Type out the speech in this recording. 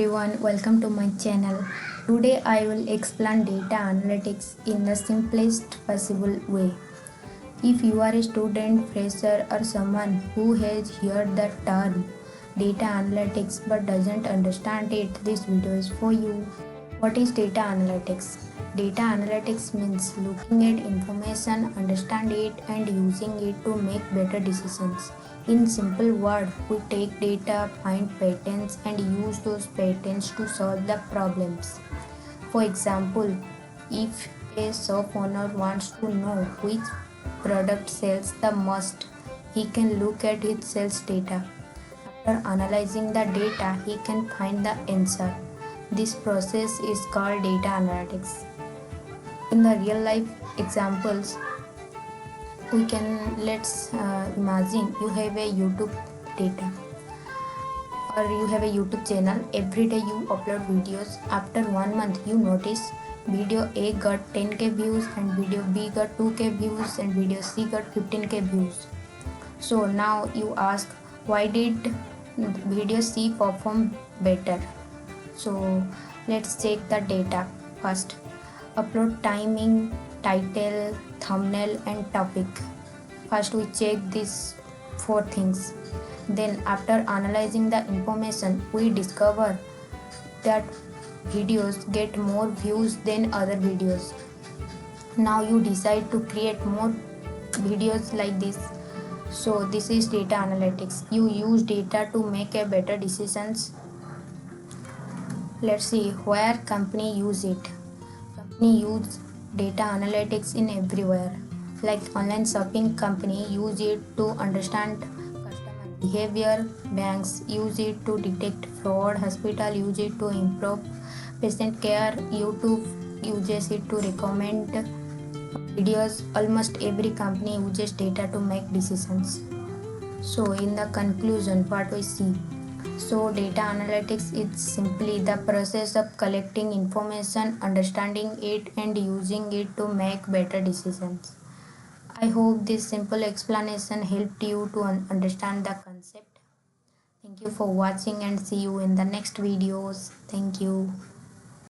everyone, welcome to my channel. Today I will explain data analytics in the simplest possible way. If you are a student, fresher or someone who has heard the term data analytics but doesn't understand it, this video is for you. What is data analytics? Data analytics means looking at information, understand it and using it to make better decisions. In simple words, we take data, find patterns and use those patterns to solve the problems. For example, if a shop owner wants to know which product sells the most, he can look at his sales data. After analyzing the data, he can find the answer. This process is called data analytics. In the real life examples, let's imagine you have a YouTube data or you have a YouTube channel. Every day you upload videos. After 1 month, you notice video A got 10k views and video B got 2k views and video C got 15k views. So now you ask, why did video C perform better? So let's check the data first. Upload timing, title, thumbnail and topic. First we check these 4 things. Then after analyzing the information, we discover that videos get more views than other videos. Now you decide to create more videos like this. So this is data analytics. You use data to make a better decisions. Let's see where company use it. Company use data analytics in everywhere. Like online shopping company use it to understand customer behavior, banks use it to detect fraud, hospital use it to improve patient care, YouTube uses it to recommend videos. Almost every company uses data to make decisions. So in the conclusion, what we see? So data analytics is simply the process of collecting information, understanding it and using it to make better decisions. I hope this simple explanation helped you to understand the concept. Thank you for watching and see you in the next videos. Thank you.